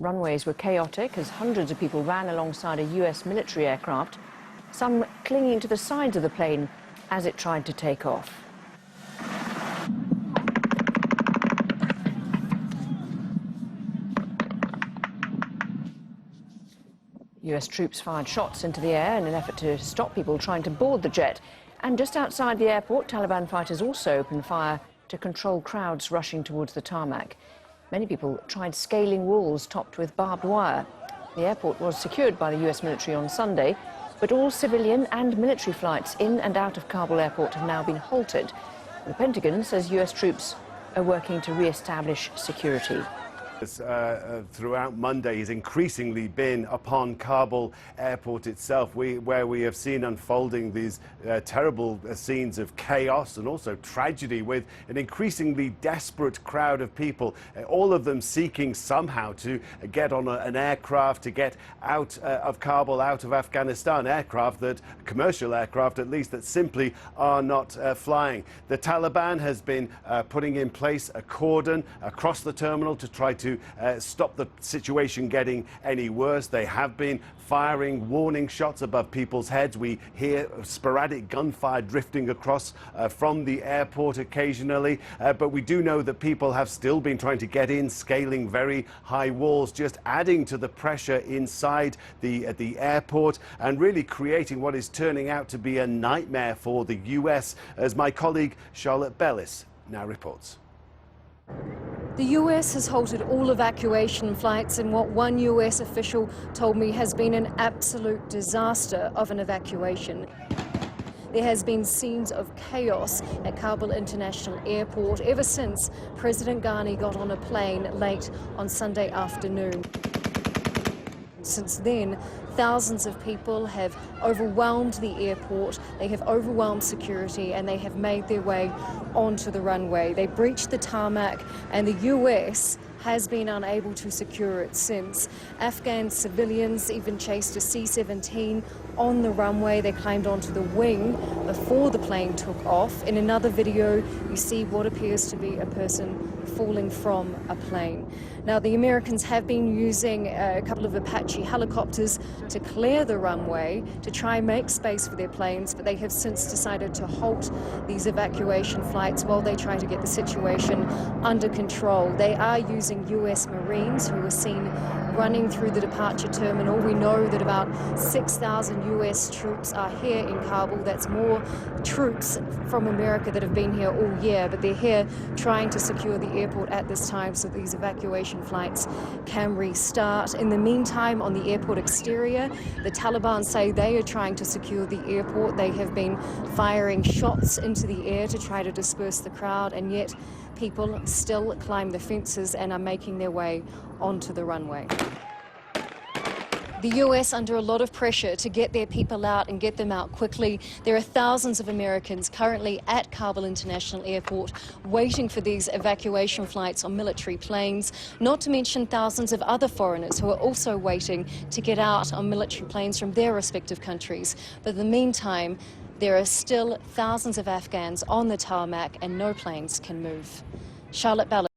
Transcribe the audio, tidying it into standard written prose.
Runways were chaotic as hundreds of people ran alongside a US military aircraft, some clinging to the sides of the plane as it tried to take off. US troops fired shots into the air in an effort to stop people trying to board the jet. And just outside the airport, Taliban fighters also opened fire to control crowds rushing towards the tarmac. Many people tried scaling walls topped with barbed wire. The airport was secured by the US military on Sunday, but all civilian and military flights in and out of Kabul airport have now been halted. The Pentagon says US troops are working to re-establish security. Throughout Monday has increasingly been upon Kabul airport itself, where we have seen unfolding these terrible scenes of chaos and also tragedy, with an increasingly desperate crowd of people, all of them seeking somehow to get on an aircraft to get out of Kabul, out of Afghanistan, commercial aircraft at least, that simply are not flying. The Taliban has been putting in place a cordon across the terminal to try to stop the situation getting any worse. They have been firing warning shots above people's heads. We hear sporadic gunfire drifting across from the airport occasionally, but we do know that people have still been trying to get in, scaling very high walls, just adding to the pressure inside the airport and really creating what is turning out to be a nightmare for the US, as my colleague Charlotte Bellis now reports. The US has halted all evacuation flights in what one US official told me has been an absolute disaster of an evacuation. There has been scenes of chaos at Kabul International Airport ever since President Ghani got on a plane late on Sunday afternoon. Since then, thousands of people have overwhelmed the airport, they have overwhelmed security, and they have made their way onto the runway. They breached the tarmac, and the US has been unable to secure it since. Afghan civilians even chased a C-17 on the runway. They climbed onto the wing before the plane took off. In another video, you see what appears to be a person falling from a plane. Now, the Americans have been using a couple of Apache helicopters to clear the runway to try and make space for their planes, but they have since decided to halt these evacuation flights while they try to get the situation under control. They are using US Marines who are seen running through the departure terminal. We know that about 6,000 US troops are here in Kabul. That's more troops from America that have been here all year, but they're here trying to secure the airport at this time so these evacuation flights can restart. In the meantime, on the airport exterior, the Taliban say they are trying to secure the airport. They have been firing shots into the air to try to disperse the crowd, and yet people still climb the fences and are making their way onto the runway. The US under a lot of pressure to get their people out and get them out quickly. There are thousands of Americans currently at Kabul International Airport waiting for these evacuation flights on military planes, not to mention thousands of other foreigners who are also waiting to get out on military planes from their respective countries. But in the meantime, there are still thousands of Afghans on the tarmac and no planes can move. Charlotte Bellis.